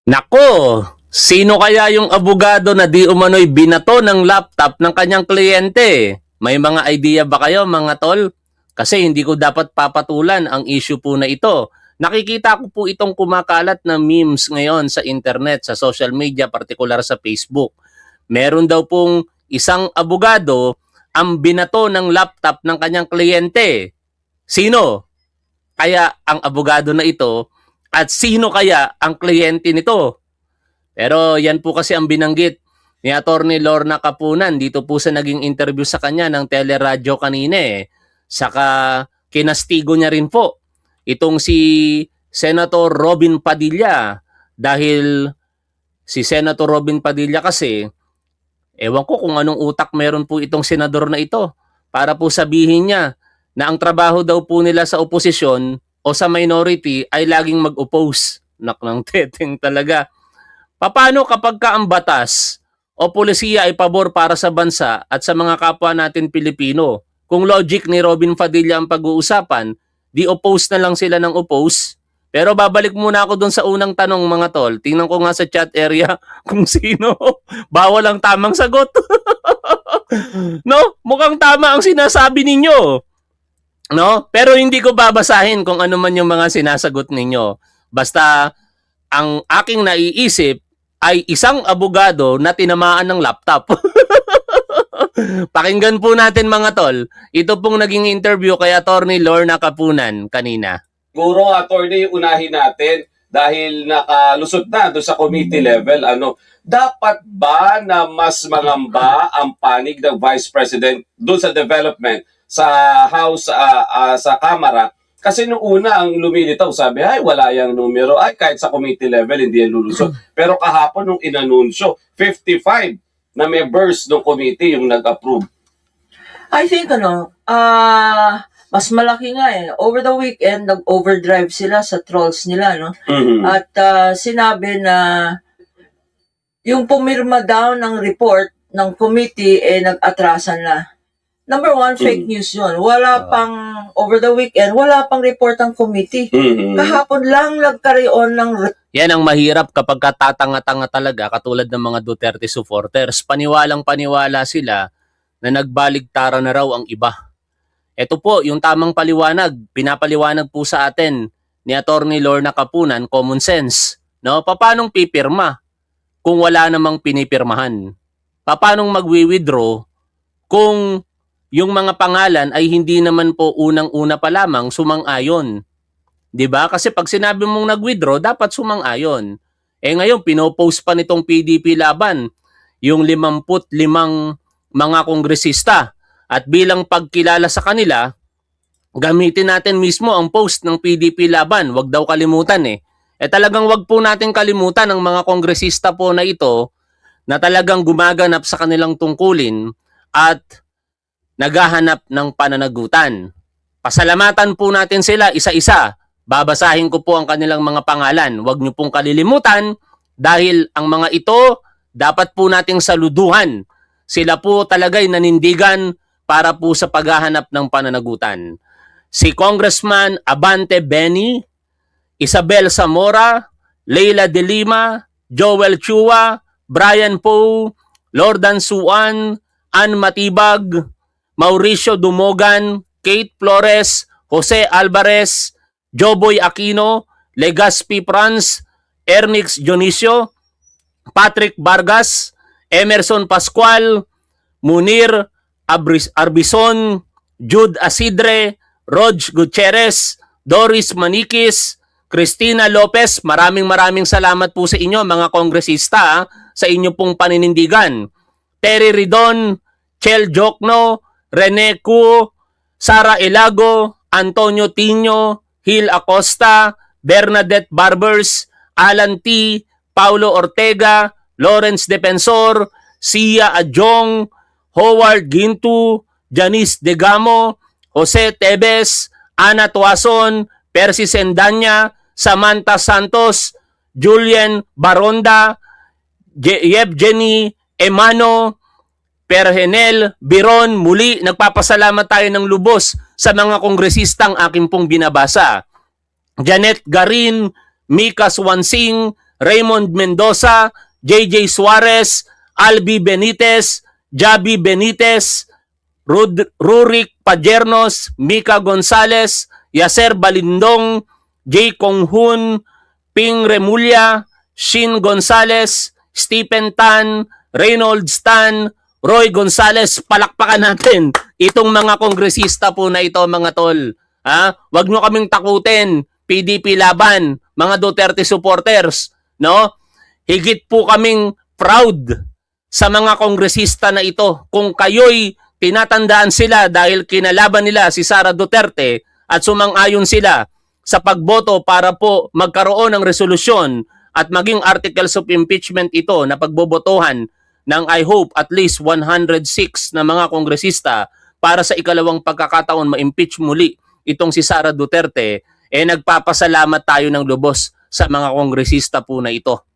Nako, sino kaya yung abogado na di umano'y binato ng laptop ng kanyang kliyente? May mga idea ba kayo mga tol? Kasi hindi ko dapat papatulan ang issue po na ito. Nakikita ko po itong kumakalat na memes ngayon sa internet, sa social media, partikular sa Facebook. Meron daw pong isang abogado ang binato ng laptop ng kanyang kliyente. Sino kaya ang abogado na ito at sino kaya ang kliyente nito? Pero yan po kasi ang binanggit ni Atty. Lorna Capunan dito po sa naging interview sa kanya ng teleradyo kanina eh. Saka kinastigo niya rin po itong si Senator Robin Padilla dahil si Senator Robin Padilla kasi ewan ko kung anong utak meron po itong senador na ito para po sabihin niya na ang trabaho daw po nila sa oposisyon o sa minority ay laging mag-oppose. Nak ng teteng talaga. Paano kapag ka ang batas o polisiya ay pabor para sa bansa at sa mga kapwa natin Pilipino? Kung logic ni Robin Padilla ang pag-uusapan, di oppose na lang sila ng oppose. Pero babalik muna ako dun sa unang tanong mga tol. Tingnan ko nga sa chat area kung sino. Bawal ang tamang sagot. No? Mukhang tama ang sinasabi ninyo. No? Pero hindi ko babasahin kung ano man yung mga sinasagot ninyo. Basta ang aking naiisip ay isang abogado na tinamaan ng laptop. Pakinggan po natin mga tol. Ito pong naging interview kay Atty. Lorna Capunan kanina. Siguro, attorney, unahin natin dahil nakalusot na doon sa committee level. Dapat ba na mas mangamba ang panig ng Vice President doon sa development sa House, sa Kamara? Kasi nung una ang lumilitaw, sabi, ay wala yung numero, ay kahit sa committee level hindi yan lulusot. Pero kahapon nung inanunsyo, 55 na members ng committee yung nag-approve. I think mas malaki nga eh. Over the weekend, nag-overdrive sila sa trolls nila, no? Mhm. At sinabi na yung pumirma daw ng report ng committee nag-atrasan na. Number one, fake news yun. Wala pang, over the weekend, wala pang report ng committee. Mhm. Kahapon lang nagkaroon ng Yan ang mahirap kapag katatanga-tanga talaga katulad ng mga Duterte supporters. Paniwalang-paniwala sila na nagbaligtara na raw ang iba. Ito po, yung tamang paliwanag, pinapaliwanag po sa atin ni Atty. Lorna Capunan, common sense. No? Paanong pipirma kung wala namang pinipirmahan? Paanong magwi-withdraw kung yung mga pangalan ay hindi naman po unang-una pa lamang sumang-ayon? 'Di ba? Kasi pag sinabi mong nag-withdraw, dapat sumang-ayon. Ngayon, pinopost pa nitong PDP Laban yung 55 mga kongresista. At bilang pagkilala sa kanila, gamitin natin mismo ang post ng PDP Laban. Huwag daw kalimutan eh. Talagang wag po natin kalimutan ang mga kongresista po na ito na talagang gumaganap sa kanilang tungkulin at naghahanap ng pananagutan. Pasalamatan po natin sila isa-isa. Babasahin ko po ang kanilang mga pangalan. Huwag niyo pong kalilimutan dahil ang mga ito dapat po nating saluduhan. Sila po talaga'y nanindigan para po sa paghahanap ng pananagutan. Si Congressman Abante Benny, Isabel Zamora, Leila De Lima, Joel Chua, Brian Poe, Lordan Suan, Ann Matibag, Mauricio Dumogan, Kate Flores, Jose Alvarez, Joboy Aquino, Legazpi Franz, Ernix Dionisio, Patrick Vargas, Emerson Pascual, Munir Arbison, Jude Asidre, Rog Gutierrez, Doris Maniquis, Cristina Lopez. Maraming salamat po sa inyo mga kongresista sa inyo pong paninindigan. Terry Ridon, Chel Jokno, Rene Cuo, Sara Elago, Antonio Tino, Hil Acosta, Bernadette Barbers, Alan T, Paulo Ortega, Lawrence Defensor, Sia Adjong, Howard Gintu, Janice Degamo, Jose Tebes, Ana Tuason, Percy Sendanya, Samantha Santos, Julian Baronda, Yevgeny Emano, Perhenel Biron. Muli, nagpapasalamat tayo ng lubos sa mga kongresistang aking pong binabasa. Janet Garin, Mika Swansing, Raymond Mendoza, JJ Suarez, Albi Benitez, Javi Benitez, Rurik Pajernos, Mika Gonzalez, Yaser Balindong, Jay Konghun, Ping Remulla, Shin Gonzalez, Stephen Tan, Reynolds Tan, Roy Gonzalez. Palakpakan natin itong mga kongresista po na ito, mga tol. Ha? Wag nyo kaming takutin. PDP laban, mga Duterte supporters, no? Higit po kaming proud sa mga kongresista na ito. Kung kayo'y tinatandaan sila dahil kinalaban nila si Sara Duterte at sumang-ayon sila sa pagboto para po magkaroon ng resolusyon at maging articles of impeachment ito na pagbobotohan ng I hope at least 106 na mga kongresista para sa ikalawang pagkakataon ma-impeach muli itong si Sara Duterte, nagpapasalamat tayo ng lubos sa mga kongresista po na ito.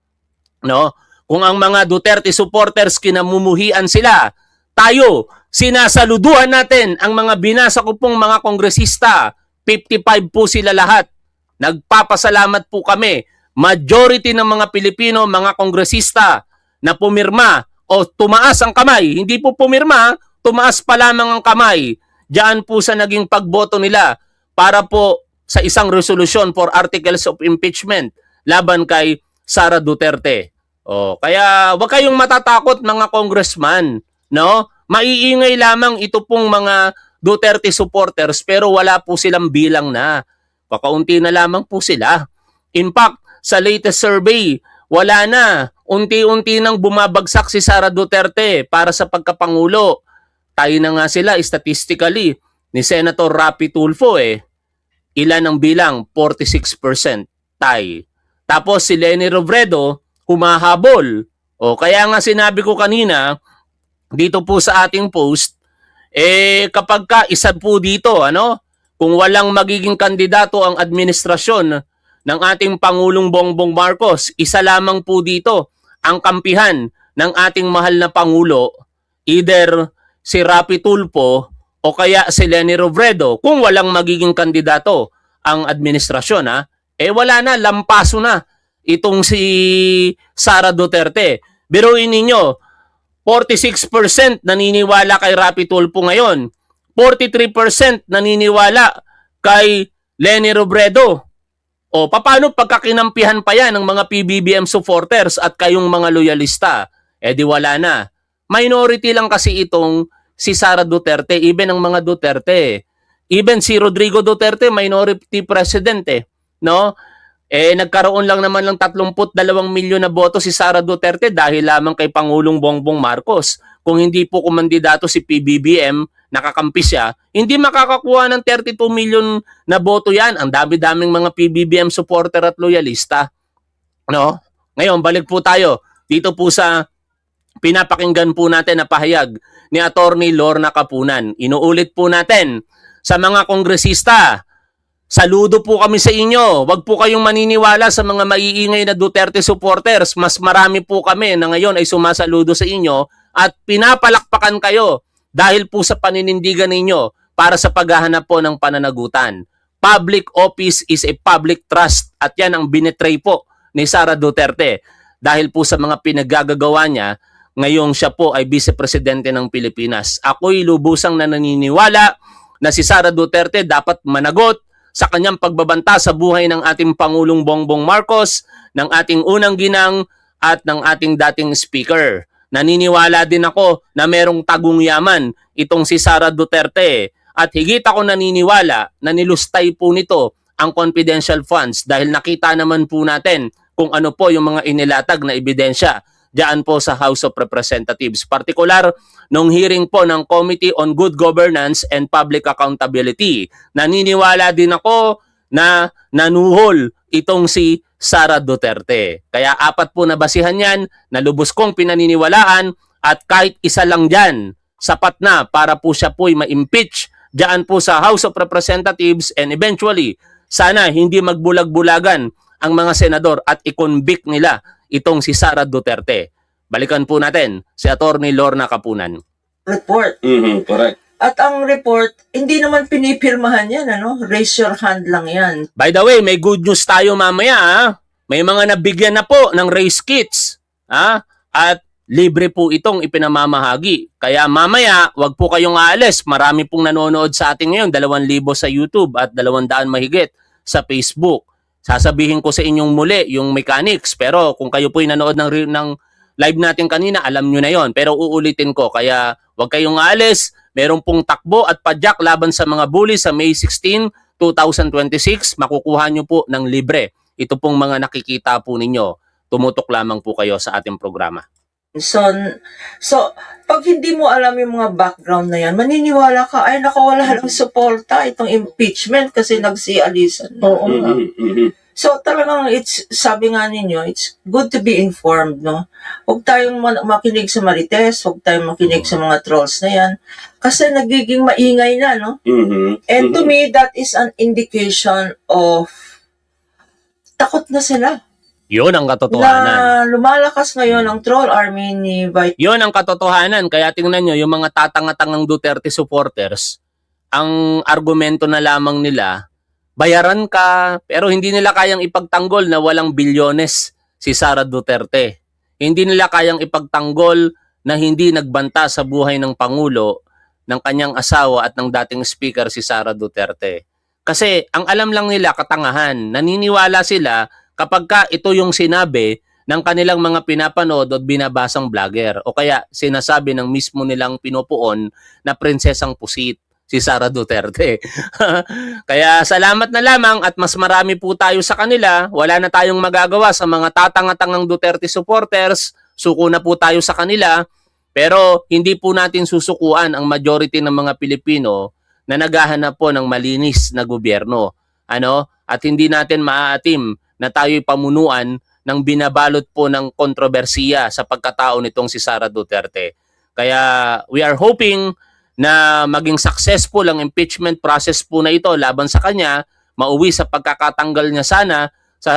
No? Kung ang mga Duterte supporters kinamumuhian sila, tayo, sinasaluduhan natin ang mga binasa ko pong mga kongresista. 55 po sila lahat. Nagpapasalamat po kami. Majority ng mga Pilipino, mga kongresista na pumirma o tumaas ang kamay. Hindi po pumirma, tumaas pa lamang ang kamay. Diyan po sa naging pagboto nila para po sa isang resolution for articles of impeachment laban kay Sara Duterte. Kaya wag kayong matatakot mga congressman, no? Maiingay lamang ito pong mga Duterte supporters pero wala po silang bilang na. Kakaunti na lamang po sila. In fact, sa latest survey, wala na. Unti-unti nang bumabagsak si Sara Duterte para sa pagkapangulo. Tayo na nga sila statistically ni Senator Rapi Tulfo Ilan ang bilang? 46% tay. Tapos si Leni Robredo humahabol. Kaya nga sinabi ko kanina dito po sa ating post, kapag ka isa po dito, kung walang magiging kandidato ang administrasyon ng ating Pangulong Bongbong Marcos, isa lamang po dito ang kampihan ng ating mahal na Pangulo, either si Rapi Tulfo o kaya si Leni Robredo. Kung walang magiging kandidato ang administrasyon, wala na, lampaso na itong si Sara Duterte. Biruin ninyo, 46% naniniwala kay Rapi Tulfo ngayon. 43% naniniwala kay Leni Robredo. Paano pagkakinampihan pa yan ng mga PBBM supporters at kayong mga loyalista? Di wala na. Minority lang kasi itong si Sara Duterte, even ang mga Duterte. Even si Rodrigo Duterte, minority president no? Nagkaroon lang naman ng 32 milyon na boto si Sara Duterte dahil lamang kay Pangulong Bongbong Marcos. Kung hindi po kumandidato si PBBM, nakakampi siya, hindi makakakuha ng 32 milyon na boto yan. Ang dami-daming mga PBBM supporter at loyalista. No? Ngayon, balik po tayo dito po sa pinapakinggan po natin na pahayag ni Attorney Lorna Capunan. Inuulit po natin sa mga kongresista, saludo po kami sa inyo. Huwag po kayong maniniwala sa mga maiingay na Duterte supporters. Mas marami po kami na ngayon ay sumasaludo sa inyo at pinapalakpakan kayo dahil po sa paninindigan ninyo para sa paghahanap po ng pananagutan. Public office is a public trust at yan ang binetray po ni Sara Duterte dahil po sa mga pinagagagawa niya ngayong siya po ay vice-presidente ng Pilipinas. Ako'y lubusang naniniwala na si Sara Duterte dapat managot sa kanyang pagbabanta sa buhay ng ating Pangulong Bongbong Marcos, ng ating unang ginang at ng ating dating speaker. Naniniwala din ako na merong tagong yaman itong si Sara Duterte at higit ako naniniwala na nilustay po nito ang confidential funds dahil nakita naman po natin kung ano po yung mga inilatag na ebidensya diyan po sa House of Representatives. Partikular nung hearing po ng Committee on Good Governance and Public Accountability. Naniniwala din ako na nanuhol itong si Sara Duterte. Kaya 4 po na basihan yan na lubos kong pinaniniwalaan at kahit isa lang dyan, sapat na para po siya po'y ma-impeach diyan po sa House of Representatives and eventually, sana hindi magbulag-bulagan ang mga senador at i-convict nila itong si Sara Duterte. Balikan po natin si Attorney Lorna Capunan. Report. Correct. At ang report, hindi naman pinipirmahan yan, Raise your hand lang yan. By the way, may good news tayo mamaya, May mga nabigyan na po ng race kits. At libre po itong ipinamamahagi. Kaya mamaya, wag po kayong aalis. Marami pong nanonood sa atin ngayon, 2,000 sa YouTube at 200 mahigit sa Facebook. Sasabihin ko sa inyong muli yung mechanics. Pero kung kayo po'y nanood ng live natin kanina, alam nyo na yon. Pero uulitin ko, kaya wag kayong aalis. Meron pong takbo at padyak laban sa mga bully sa May 16, 2026. Makukuha nyo po ng libre. Ito pong mga nakikita po ninyo. Tumutok lamang po kayo sa ating programa. So, pag hindi mo alam yung mga background na yan, maniniwala ka, ay nakawala ng suporta itong impeachment kasi nagsialisan. Oo nga. So, talagang sabi nga ninyo, it's good to be informed, no? Huwag tayong makinig sa Marites, huwag tayong makinig sa mga trolls na yan, kasi nagiging maingay na, no? And to me, that is an indication of takot na sila. Yun ang Na katotohanan. lumalakas ngayon ang troll army ni Vice. Yun ang katotohanan. Kaya tingnan nyo, yung mga tatanga-tangang Duterte supporters, ang argumento na lamang nila, bayaran ka, pero hindi nila kayang ipagtanggol na walang bilyones si Sara Duterte. Hindi nila kayang ipagtanggol na hindi nagbanta sa buhay ng Pangulo, ng kanyang asawa at ng dating speaker si Sara Duterte. Kasi ang alam lang nila katangahan, naniniwala sila kapag ka ito yung sinabi ng kanilang mga pinapanood o binabasang vlogger o kaya sinasabi ng mismo nilang pinupuon na prinsesang pusit si Sara Duterte. Kaya salamat na lamang at mas marami po tayo sa kanila. Wala na tayong magagawa sa mga tatanga-tangang Duterte supporters. Suko na po tayo sa kanila. Pero hindi po natin susukuan ang majority ng mga Pilipino na naghahanap po ng malinis na gobyerno. At hindi natin maaatim na tayo'y pamunuan ng binabalot po ng kontrobersiya sa pagkatao nitong si Sara Duterte. Kaya we are hoping na maging successful ang impeachment process po na ito laban sa kanya, mauwi sa pagkakatanggal niya sana sa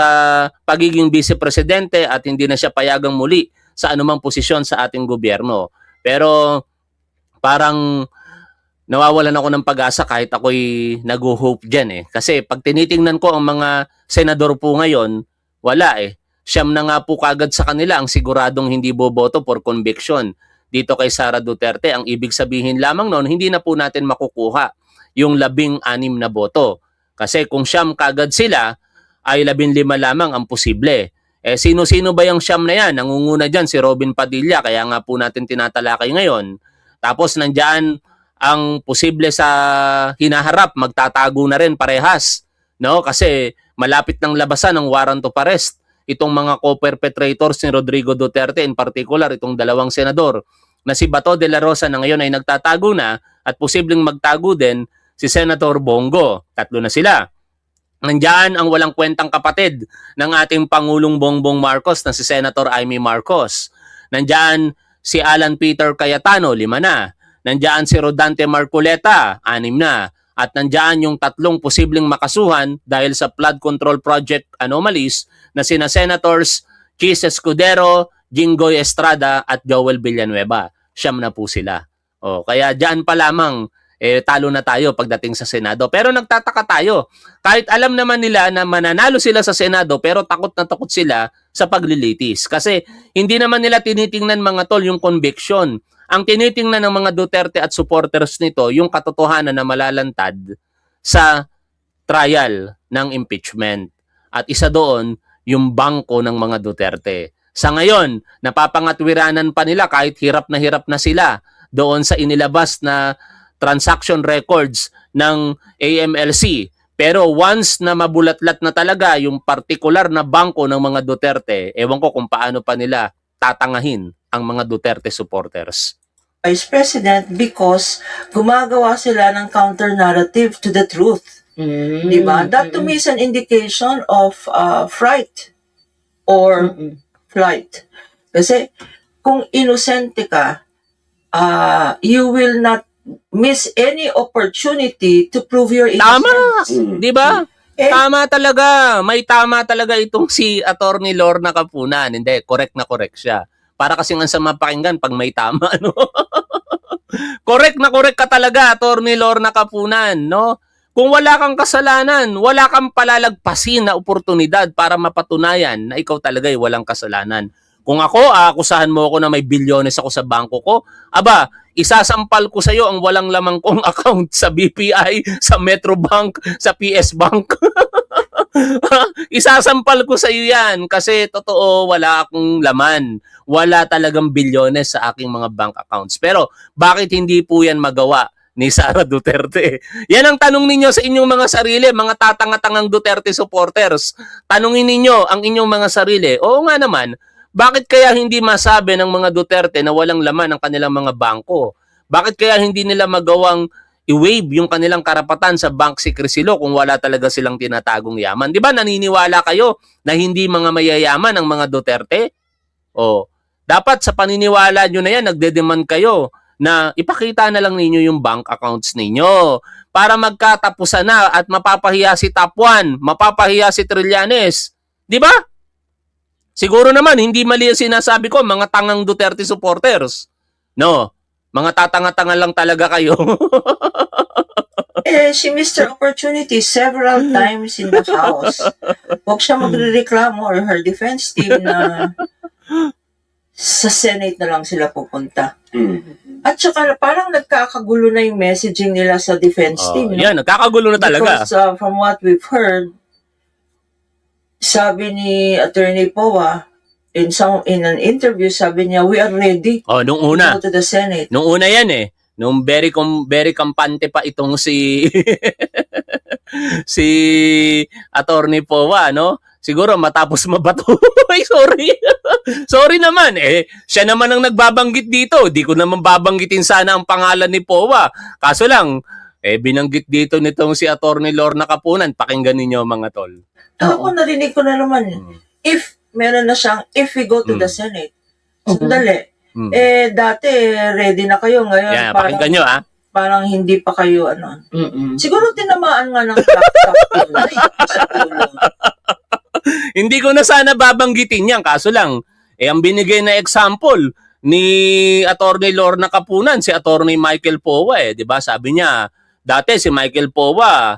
pagiging vice-presidente at hindi na siya payagang muli sa anumang posisyon sa ating gobyerno. Pero parang nawawalan ako ng pag-asa kahit ako'y nag-hope dyan eh. Kasi pag tinitingnan ko ang mga senador po ngayon, wala eh. Siyam na nga po kagad sa kanila ang siguradong hindi boboto for conviction dito kay Sara Duterte. Ang ibig sabihin lamang noon, hindi na po natin makukuha yung 16 na boto. Kasi kung siyam kagad sila, ay 15 lamang ang posible. Eh sino-sino ba yung siyam na yan? Nangunguna dyan si Robin Padilla, kaya nga po natin tinatalakay ngayon. Tapos nandyan ang posible sa hinaharap, magtatago na rin parehas, no? Kasi malapit ng labasan ng warrant of arrest itong mga co-perpetrators ni Rodrigo Duterte, in particular itong dalawang senador na si Bato de la Rosa na ngayon ay nagtatago na at posibleng magtago din si Senator Bongo. 3 na sila. Nandiyan ang walang kwentang kapatid ng ating Pangulong Bongbong Marcos na si Senator Amy Marcos. Nandiyan si Alan Peter Cayetano, 5 na. Nandiyan si Rodante Marcoleta, 6 na. At nandiyan yung 3 posibleng makasuhan dahil sa flood control project anomalies na sina Senators Chis Escudero, Jinggoy Estrada at Joel Villanueva. 9 na po sila. Kaya diyan pa lamang talo na tayo pagdating sa Senado. Pero nagtataka tayo. Kahit alam naman nila na mananalo sila sa Senado pero takot na takot sila sa paglilitis. Kasi hindi naman nila tinitingnan mga tol yung conviction. Ang tinitingnan ng mga Duterte at supporters nito yung katotohanan na malalantad sa trial ng impeachment. At isa doon, yung bangko ng mga Duterte. Sa ngayon, napapangatwiranan pa nila kahit hirap na sila doon sa inilabas na transaction records ng AMLC. Pero once na mabulatlat na talaga yung particular na bangko ng mga Duterte, ewan ko kung paano pa nila tatangahin ang mga Duterte supporters. Vice President because gumagawa sila ng counter-narrative to the truth. Diba? That to me is an indication of fright or flight. Kasi kung inosente ka, you will not miss any opportunity to prove your innocence. Tama! Di ba? Tama talaga. May tama talaga itong si Attorney Lorna Capunan. Hindi, correct na correct siya. Para kasing ang sama pakinggan pag may tama, no? Correct na correct ka talaga, Attorney Lorna Capunan, no? Kung wala kang kasalanan, wala kang palalagpasin na oportunidad para mapatunayan na ikaw talaga ay walang kasalanan. Kung ako, aakusahan mo ako na may bilyones ako sa bangko ko, aba, isasampal ko sa iyo ang walang lamang kong account sa BPI, sa Metrobank, sa PS Bank. Isasampal ko sa iyo yan kasi totoo wala akong laman. Wala talagang bilyones sa aking mga bank accounts. Pero bakit hindi po yan magawa ni Sara Duterte? Yan ang tanong ninyo sa inyong mga sarili, mga tatanga-tangang Duterte supporters. Tanungin ninyo ang inyong mga sarili. Oo nga naman, bakit kaya hindi masabi ng mga Duterte na walang laman ang kanilang mga bangko? Bakit kaya hindi nila magawang i-waive yung kanilang karapatan sa bank secrecy law kung wala talaga silang tinatagong yaman? Di ba naniniwala kayo na hindi mga mayayaman ang mga Duterte? O, dapat sa paniniwala nyo na yan, nagde-demand kayo na ipakita na lang ninyo yung bank accounts ninyo para magkatapusan na at mapapahiya si Top 1, mapapahiya si Trillanes. Di ba? Siguro naman, hindi mali ang sinasabi ko, mga tangang Duterte supporters. No, mga tatanga-tanga lang talaga kayo. Si Mr. Opportunity several times in the House. Huwag siya magrereklamo or her defense team na sa Senate na lang sila pupunta. At saka parang nagkakagulo na yung messaging nila sa defense team. No? Yan, nagkakagulo na talaga. Because from what we've heard, sabi ni Attorney Poa, in an interview, sabi niya, we are ready Nung to una. go to the Senate. Nung una yan eh. Nung very kampante pa itong si si Attorney Poa, no? Siguro matapos mabato. Ay, sorry. Sorry naman eh. Siya naman ang nagbabanggit dito. Di ko naman babanggitin sana ang pangalan ni Poa. Kaso lang, binanggit dito nitong si Attorney Lorna Capunan. Pakinggan ninyo mga tol. Ako narinig ko na naman. If meron na siyang, if we go to the Senate, sandali. Dati, ready na kayo. Ngayon, Yeah, pakinggan nyo parang hindi pa kayo, Siguro tinamaan nga ng laptop. Hindi ko na sana babanggitin yan. Kaso lang, ang binigay na example ni Attorney Lorna Capunan, si Attorney Michael Poa. Diba? Sabi niya, dati si Michael Poa,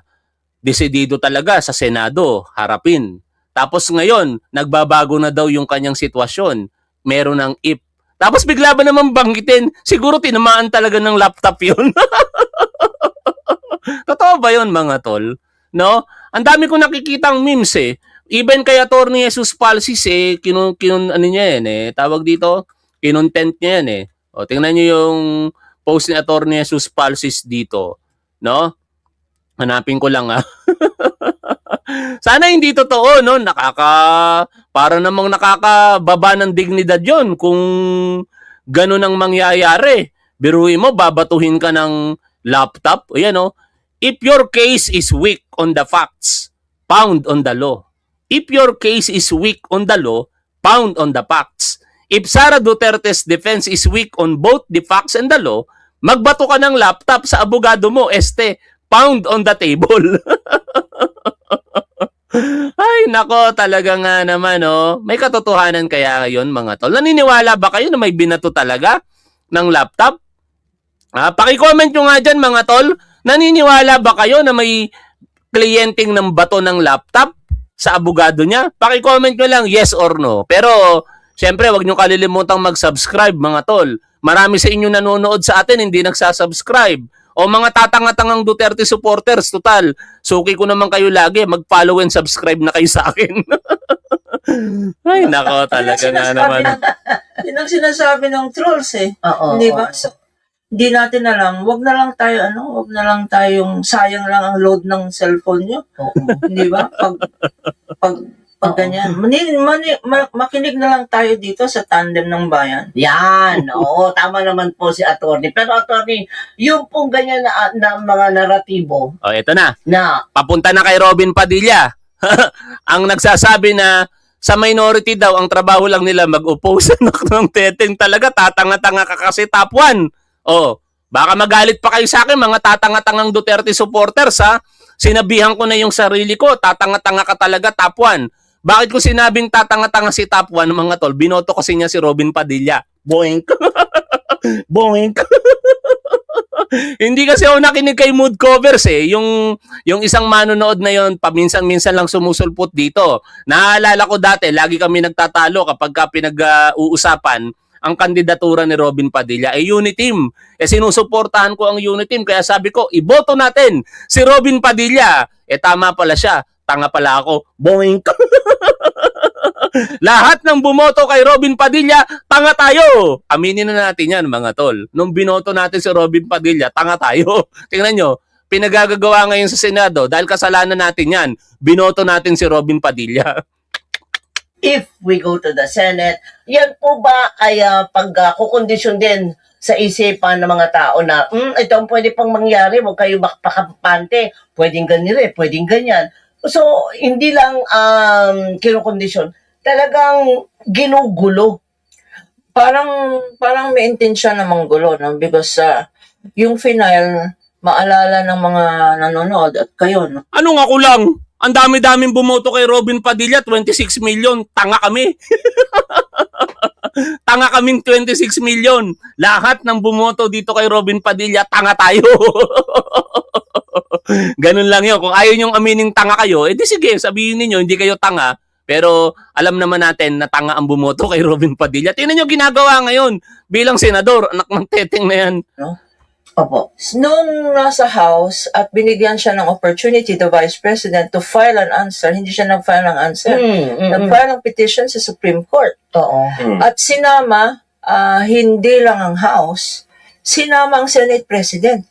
desidido talaga sa Senado, harapin. Tapos ngayon, nagbabago na daw yung kanyang sitwasyon. Meron ng if. Tapos bigla ba naman banggitin? Siguro tinamaan talaga ng laptop yun. Totoo ba yun mga tol? No? Ang dami ko nakikitang memes eh. Even kay Attorney Jesus Palsis ano niya yan tawag dito, kinontent niya yan O, tingnan niyo yung post ni Attorney Jesus Palsis dito. No? Hanapin ko lang Sana hindi totoo, no? Para namang nakakababa ng dignidad yon kung ganun ang mangyayari. Biruin mo, babatuhin ka ng laptop. Ayan, no? If your case is weak on the facts, pound on the law. If your case is weak on the law, pound on the facts. If Sara Duterte's defense is weak on both the facts and the law, magbato ka ng laptop sa abogado mo, pound on the table. Ay, nako, talaga nga naman, May katotohanan kaya yon mga tol. Naniniwala ba kayo na may binato talaga ng laptop? Paki-comment nyo nga dyan, mga tol. Naniniwala ba kayo na may kliyenteng ng bato ng laptop sa abogado niya? Paki-comment nyo lang, yes or no. Pero, syempre, wag nyo kalilimutang mag-subscribe, mga tol. Marami sa inyo nanonood sa atin, hindi nagsasubscribe. O mga tatanga-tangang Duterte supporters, total, suki ko naman kayo lagi, mag-follow and subscribe na kayo sa akin. Ay, nako, talaga nga naman. Yun ang sinasabi ng trolls Oo. Di ba? So, hindi natin alam. Wag na lang tayong sayang lang ang load ng cellphone nyo. Di ba? Pag ganyan. Makinig na lang tayo dito sa tandem ng bayan. Yan, oo, tama naman po si attorney. Pero attorney, yung pong ganyan na mga naratibo O, eto na. na Papunta na kay Robin Padilla. Ang nagsasabi na sa minority daw, ang trabaho lang nila mag-oppose ng teteng talaga. Tatanga-tanga ka kasi top 1. O, baka magalit pa kayo sa akin, mga tatanga-tangang Duterte supporters, Sinabihan ko na yung sarili ko, tatanga-tanga ka talaga, top 1. Bakit ko sinabing tatanga-tanga si top 1, mga tol? Binoto kasi niya si Robin Padilla. Boink. Boink. Hindi kasi ako nakinig kay Mood Covers eh. Yung isang manonood na yon, paminsan-minsan lang sumusulpot dito. Naalala ko dati, lagi kami nagtatalo kapag pinag-uusapan ang kandidatura ni Robin Padilla ay Uniteam. Sinusuportahan ko ang Uniteam. Kaya sabi ko, iboto natin si Robin Padilla. Tama pala siya. Tanga pala ako. Boing. Lahat ng bumoto kay Robin Padilla, tanga tayo. Aminin na natin yan, mga tol. Nung binoto natin si Robin Padilla, tanga tayo. Tingnan nyo, pinagagagawa ngayon sa Senado dahil kasalanan natin yan. Binoto natin si Robin Padilla. If we go to the Senate, yan po ba ay pagkukondisyon din sa isipan ng mga tao na ito ang pwede pang mangyari, huwag kayo pakapante, pwedeng ganire, pwedeng ganyan. So, hindi lang kinukondisyon, talagang ginugulo. Parang may intensyon na manggulo, no? Because yung final, maalala ng mga nanonood at kayo, no? Anong ako lang? Ang dami-daming bumoto kay Robin Padilla, 26 million. Tanga kami. Tanga kaming 26 million. Lahat ng bumoto dito kay Robin Padilla, tanga tayo. Ganun lang yun. Kung ayaw nyong amining tanga kayo, di sige, sabihin niyo hindi kayo tanga. Pero alam naman natin na tanga ang bumoto kay Robin Padilla. Tingnan nyo ginagawa ngayon bilang senador. Anak ng teteng na yan. No? Opo. Nung nasa House at binigyan siya ng opportunity, the Vice President, to file an answer, hindi siya nag-file ng answer. Nag-file ng petition sa Supreme Court. Oo. At sinama, hindi lang ang House, sinama ang Senate President.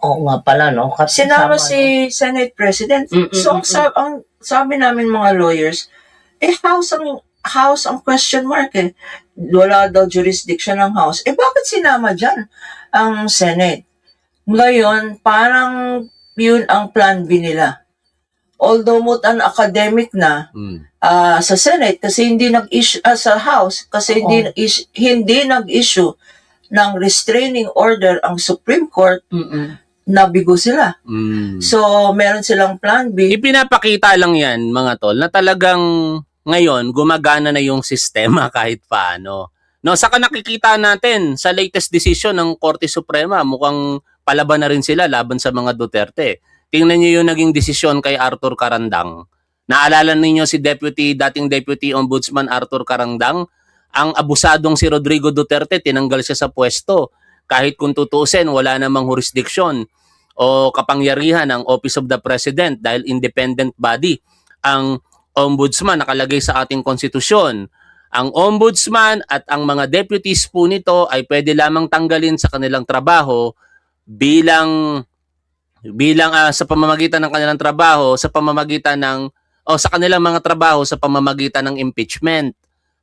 Oo nga pala, no? Sinama si Senate President. So, ang sabi namin mga lawyers, House ang question mark eh. Wala daw jurisdiction ng House. Bakit sinama dyan ang Senate? Ngayon, parang yun ang plan B nila. Although mutan academic na sa Senate kasi hindi nag-issue sa House kasi hindi nag-issue ng restraining order ang Supreme Court, nabigo sila. So, meron silang plan B. Ipinapakita lang yan, mga tol, na talagang ngayon gumagana na yung sistema kahit paano. No, saka nakikita natin sa latest decision ng Korte Suprema, mukhang palaban na rin sila laban sa mga Duterte. Tingnan niyo yung naging desisyon kay Arthur Carandang. Naalala ninyo si dating Deputy Ombudsman Arthur Carandang? Ang abusadong si Rodrigo Duterte, tinanggal siya sa pwesto. Kahit kung tutuusin, wala namang jurisdiction o kapangyarihan ng Office of the President dahil independent body ang Ombudsman, nakalagay sa ating konstitusyon. Ang Ombudsman at ang mga deputies po nito ay pwede lamang tanggalin sa kanilang trabaho bilang sa pamamagitan ng kanilang trabaho, sa kanilang mga trabaho sa pamamagitan ng impeachment.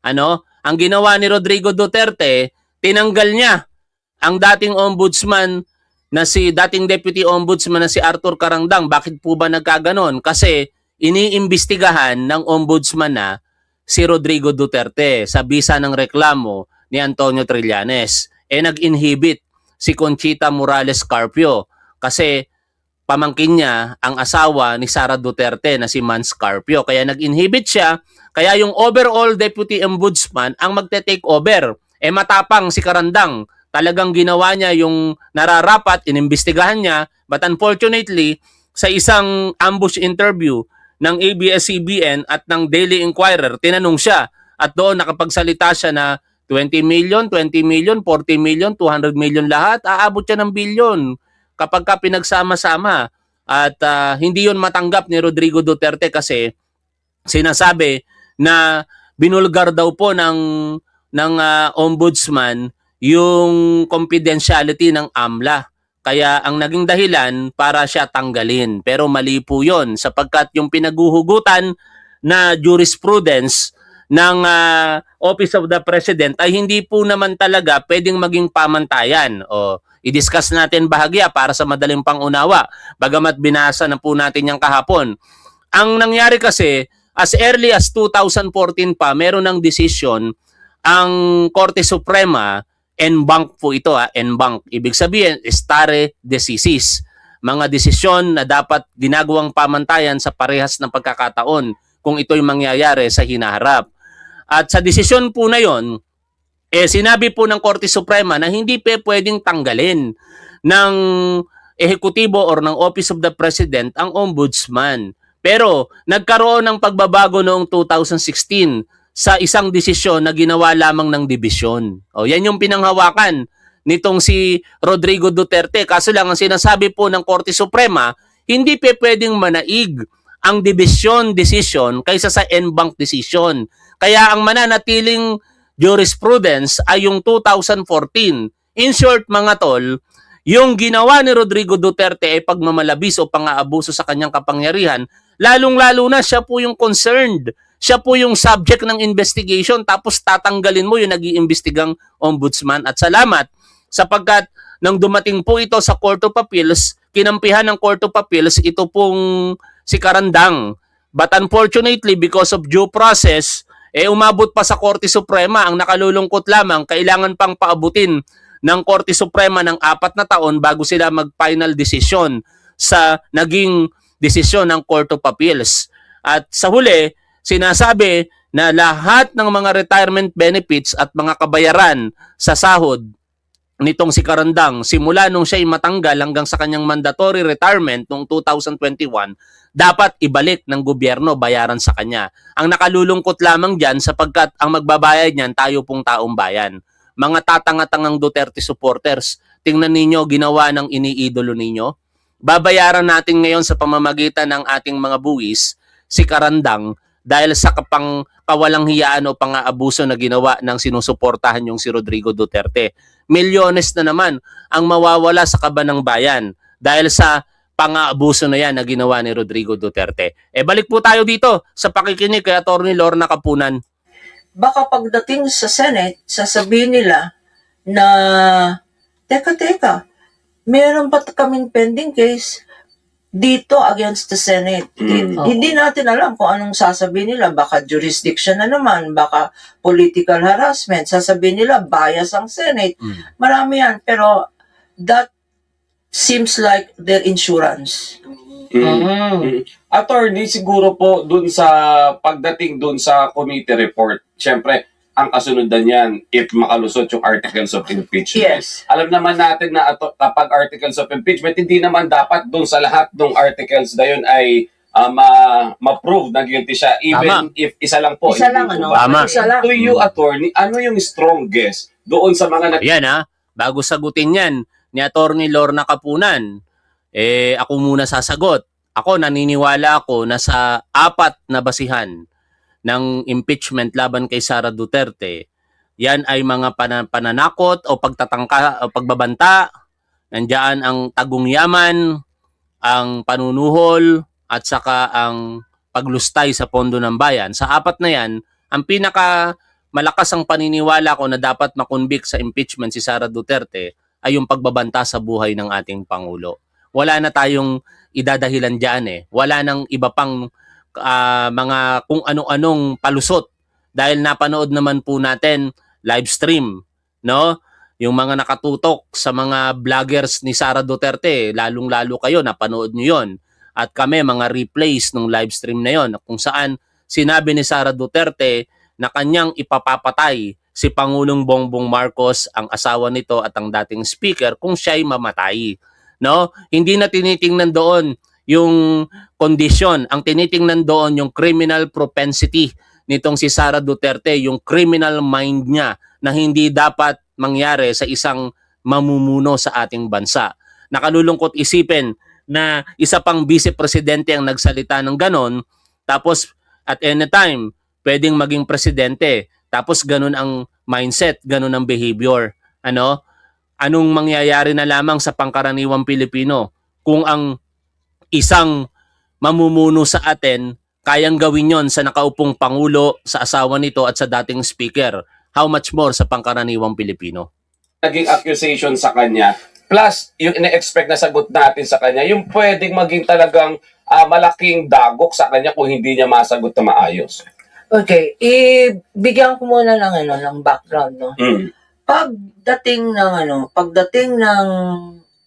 Ang ginawa ni Rodrigo Duterte, tinanggal niya ang dating Deputy Ombudsman na si Arthur Carandang. Bakit po ba nagkaganon? Kasi iniimbestigahan ng Ombudsman na si Rodrigo Duterte sa bisa ng reklamo ni Antonio Trillanes. Nag-inhibit si Conchita Morales Carpio kasi pamangkin niya ang asawa ni Sara Duterte na si Mans Carpio. Kaya nag-inhibit siya. Kaya yung overall Deputy Ombudsman ang magte-take over. Matapang si Carandang. Talagang ginawa niya yung nararapat, inimbestigahan niya. But unfortunately, sa isang ambush interview ng ABS-CBN at ng Daily Inquirer, tinanong siya. At doon nakapagsalita siya na 20 million, 40 million, 200 million lahat. Aabot siya ng bilyon kapag ka pinagsama-sama. At hindi yun matanggap ni Rodrigo Duterte kasi sinasabi na binulgar daw po ng ombudsman yung confidentiality ng AMLA. Kaya ang naging dahilan para siya tanggalin. Pero mali po yun sapagkat yung pinaguhugutan na jurisprudence ng Office of the President ay hindi po naman talaga pwedeng maging pamantayan. I-discuss natin bahagya para sa madaling pangunawa. Bagamat binasa na po natin yung kahapon. Ang nangyari kasi, as early as 2014 pa, meron ng desisyon ang Korte Suprema. En banc po ito, en banc. Ibig sabihin, stare decisis. Mga desisyon na dapat ginagawang pamantayan sa parehas ng pagkakataon kung ito'y mangyayari sa hinaharap. At sa desisyon po na yon, sinabi po ng Korte Suprema na hindi pwedeng tanggalin ng ehekutibo or ng Office of the President ang ombudsman. Pero nagkaroon ng pagbabago noong 2016 sa isang desisyon na ginawa lamang ng dibisyon. O yan yung pinanghawakan nitong si Rodrigo Duterte. Kaso lang ang sinasabi po ng Korte Suprema, hindi pwedeng manaig ang division decision kaysa sa en banc decision. Kaya ang mananatiling jurisprudence ay yung 2014. In short, mga tol, yung ginawa ni Rodrigo Duterte ay pagmamalabis o pang-aabuso sa kanyang kapangyarihan, lalong-lalo na siya po yung concerned. Siya po yung subject ng investigation tapos tatanggalin mo yung nag-iimbestigang ombudsman. At salamat sapagkat nang dumating po ito sa Court of Appeals, kinampihan ng Court of Appeals ito pong si Carandang. But unfortunately, because of due process, umabot pa sa Korte Suprema. Ang nakalulungkot lamang, kailangan pang paabutin ng Korte Suprema ng 4 na taon bago sila mag-final decision sa naging desisyon ng Court of Appeals. At sa huli, sinasabi na lahat ng mga retirement benefits at mga kabayaran sa sahod nitong si Carandang, simula nung siya'y matanggal hanggang sa kanyang mandatory retirement noong 2021, dapat ibalik ng gobyerno, bayaran sa kanya. Ang nakalulungkot lamang dyan sapagkat ang magbabayad niyan tayo pong taong bayan. Mga tatanga-tangang Duterte supporters, tingnan ninyo ginawa ng iniidolo ninyo. Babayaran natin ngayon sa pamamagitan ng ating mga buwis si Carandang dahil sa kawalang hiyaan o pang-aabuso na ginawa ng sinusuportahan yung si Rodrigo Duterte. Milyones na naman ang mawawala sa kaban ng bayan dahil sa pang-aabuso na yan na ginawa ni Rodrigo Duterte. Balik po tayo dito sa pakikinig kay Atty. Lorna Capunan. Baka pagdating sa Senate, sasabihin nila na, teka, meron pa kaming pending case dito against the Senate. Hindi natin alam kung anong sasabihin nila. Baka jurisdiction na naman, baka political harassment. Sasabihin nila, bias ang Senate. Marami yan. Pero that seems like their insurance. Attorney, siguro po dun sa pagdating dun sa committee report, syempre, ang kasunod niyan if makalusot yung articles of impeachment. Yes. Alam naman natin na kapag articles of impeachment, hindi naman dapat dun sa lahat ng articles na yun ay ma-prove na guilty siya. Even if isa lang po. Isa lang, hindi po ano? ba? Tama. Isa lang. To you, attorney, ano yung strongest doon sa mga Ayan bago sagutin yan ni Atty. Lorna Capunan, ako muna sasagot. Ako naniniwala ako na sa 4 na basihan ng impeachment laban kay Sara Duterte, yan ay mga pananakot o pagtatangka o pagbabanta, nandiyan ang tagong yaman, ang panunuhol, at saka ang paglustay sa pondo ng bayan. Sa 4 na yan, ang pinaka malakas ang paniniwala ko na dapat makonvict sa impeachment si Sara Duterte ay yung pagbabanta sa buhay ng ating Pangulo. Wala na tayong idadahilan dyan Wala nang iba pang mga kung anong palusot dahil napanood naman po natin live stream, no? Yung mga nakatutok sa mga vloggers ni Sara Duterte, lalong-lalo kayo, napanood nyo yon. At kami, mga replays ng live stream na yon kung saan sinabi ni Sara Duterte na kanyang ipapapatay si Pangulong Bongbong Marcos, ang asawa nito at ang dating speaker kung siya'y mamatay. No? Hindi na tinitingnan doon yung kondisyon. Ang tinitingnan doon yung criminal propensity nitong si Sara Duterte, yung criminal mind niya na hindi dapat mangyari sa isang mamumuno sa ating bansa. Nakalulungkot isipin na isa pang vice-presidente ang nagsalita ng ganon, tapos at any time, pwedeng maging presidente, tapos ganon ang mindset, ganon ang behavior. Anong mangyayari na lamang sa pangkaraniwang Pilipino kung ang isang mamumuno sa atin kayang gawin yon sa nakaupong Pangulo, sa asawa nito at sa dating speaker? How much more sa pangkaraniwang Pilipino? naging accusation sa kanya, plus yung ina-expect na sagot natin sa kanya, yung pwedeng maging talagang malaking dagok sa kanya kung hindi niya masagot na maayos. Okay, ibigyan ko muna ng background, no. Pagdating ng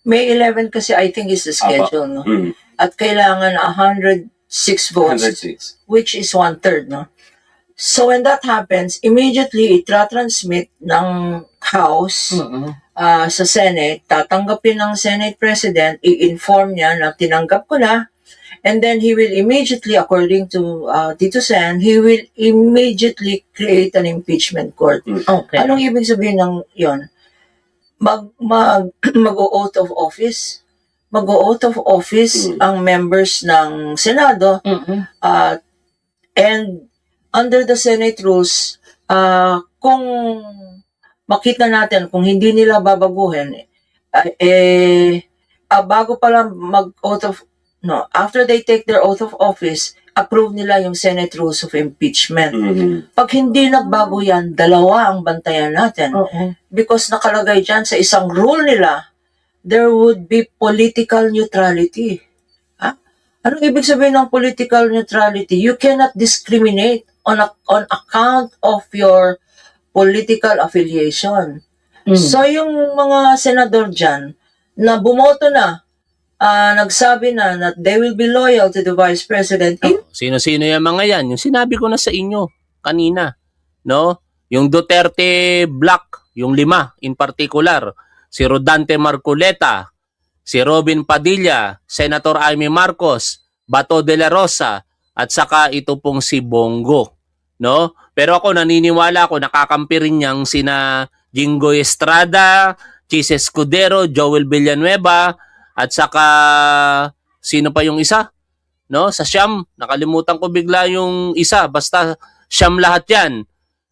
May 11 kasi I think is the schedule, no. At kailangan 106 votes, 106. which is 1/3, no. So when that happens, immediately itra-transmit ng House sa Senate, tatanggapin ng Senate President, i-inform niya na tinanggap ko na, and then he will immediately, according to Tito Sen, he will immediately create an impeachment court. Okay. Anong ibig sabihin ng yon? Mag-o-oath of office. Mag-o-oath of office ang members ng Senado, and under the Senate rules, kung makita natin, kung hindi nila babaguhin, bago pala mag-oath of, no, after they take their oath of office, approve nila yung Senate rules of impeachment. Pag hindi nagbago yan, dalawa ang bantayan natin. Because nakalagay dyan sa isang rule nila, there would be political neutrality. Anong ibig sabihin ng political neutrality? You cannot discriminate on account of your political affiliation. So yung mga senador dyan na bumoto na, nagsabi na that they will be loyal to the Vice President. Sino-sino yung mga yan? Yung sinabi ko na sa inyo kanina, no? Yung Duterte Block, yung 5 in particular, si Rodante Marcoleta, si Robin Padilla, Senator Amy Marcos, Bato de la Rosa, at saka ito pong si Bongo, no? Pero ako naniniwala ako, nakakampi rin niyang sina Jingoy Estrada, Chis Escudero, Joel Villanueva, at saka sino pa yung isa? No, sa Siyam, nakalimutan ko bigla yung isa, basta Siyam lahat 'yan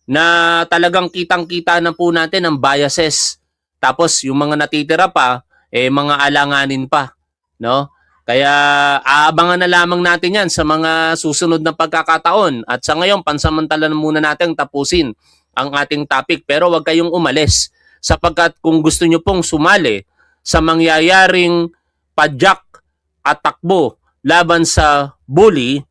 na talagang kitang-kita na po natin ang biases. Tapos yung mga natitira pa mga alanganin pa, no? Kaya aabangan na lamang natin 'yan sa mga susunod na pagkakataon. At sa ngayon, pansamantala na muna natin tapusin ang ating topic, pero huwag kayong umalis sapagkat kung gusto nyo pong sumali sa mangyayaring padyak at takbo laban sa bully,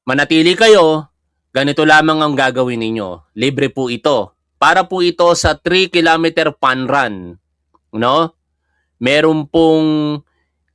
manatili kayo, ganito lamang ang gagawin ninyo. Libre po ito. Para po ito sa 3-kilometer fun run. No? Meron pong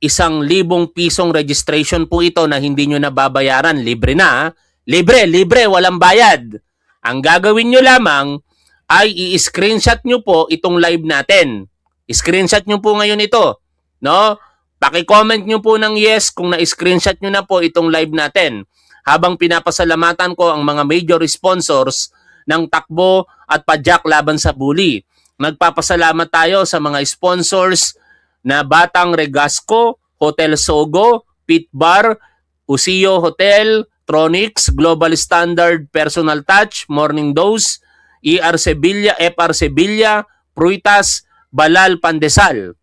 1,000 pisong registration po ito na hindi nyo nababayaran. Libre na. Libre, walang bayad. Ang gagawin nyo lamang ay i-screenshot nyo po itong live natin. I-screenshot nyo po ngayon ito. No? Paki-comment nyo po ng yes kung na-screenshot nyo na po itong live natin. Habang pinapasalamatan ko ang mga major sponsors ng takbo at padyak laban sa bully. Nagpapasalamat tayo sa mga sponsors na Batang Regasco, Hotel Sogo, Pit Bar, Usio Hotel, Tronix, Global Standard Personal Touch, Morning Dose, ER Sevilla, FR Sevilla, Pruitas, Balal Pandesal.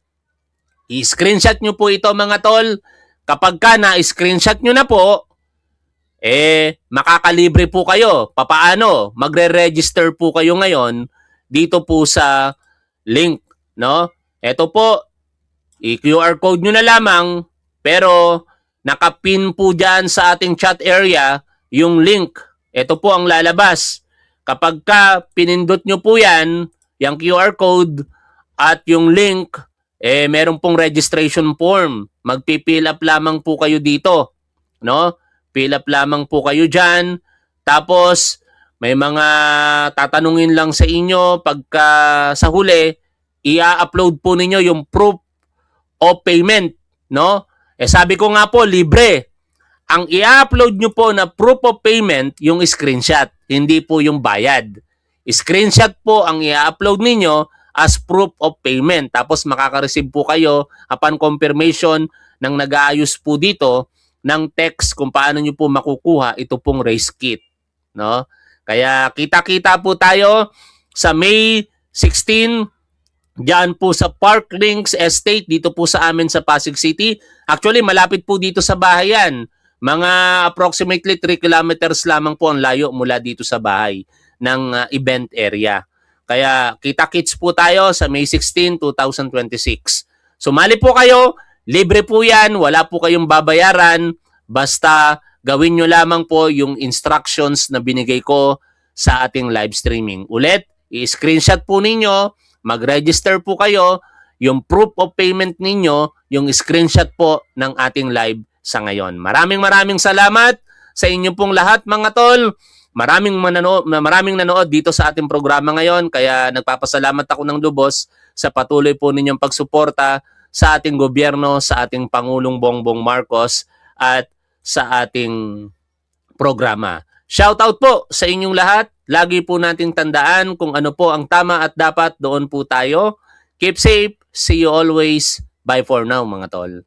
I-screenshot nyo po ito mga tol. Kapag ka na-screenshot nyo na po, makakalibre po kayo. Papaano? Magre-register po kayo ngayon dito po sa link, no? Ito po, i-QR code nyo na lamang, pero nakapin po dyan sa ating chat area yung link. Ito po ang lalabas. Kapag ka pinindot nyo po yan, yung QR code at yung link, meron pong registration form. Magpi-fill up lamang po kayo dito, no? Fill up lamang po kayo dyan. Tapos, may mga tatanungin lang sa inyo. Pagka sa huli, i-upload po ninyo yung proof of payment, no? Sabi ko nga po, libre. Ang i-upload nyo po na proof of payment, yung screenshot, hindi po yung bayad. Screenshot po ang i-upload ninyo as proof of payment. Tapos makaka-receive po kayo upon confirmation ng nag-aayos po dito ng text kung paano nyo po makukuha ito pong race kit, no? Kaya kita-kita po tayo sa May 16 diyan po sa Park Links Estate dito po sa amin sa Pasig City. Actually, malapit po dito sa bahay yan. Mga approximately 3 kilometers lamang po ang layo mula dito sa bahay ng event area. Kaya kita-kits po tayo sa May 16, 2026. Sumali po kayo. Libre po yan, wala po kayong babayaran, basta gawin nyo lamang po yung instructions na binigay ko sa ating live streaming. Ulit, i-screenshot po ninyo, mag-register po kayo, yung proof of payment ninyo, yung screenshot po ng ating live sa ngayon. Maraming salamat sa inyo pong lahat mga tol. Maraming nanood dito sa ating programa ngayon, kaya nagpapasalamat ako ng lubos sa patuloy po ninyong pagsuporta sa ating gobyerno, sa ating Pangulong Bongbong Marcos at sa ating programa. Shoutout po sa inyong lahat. Lagi po nating tandaan kung ano po ang tama at dapat, doon po tayo. Keep safe. See you always. Bye for now mga tol.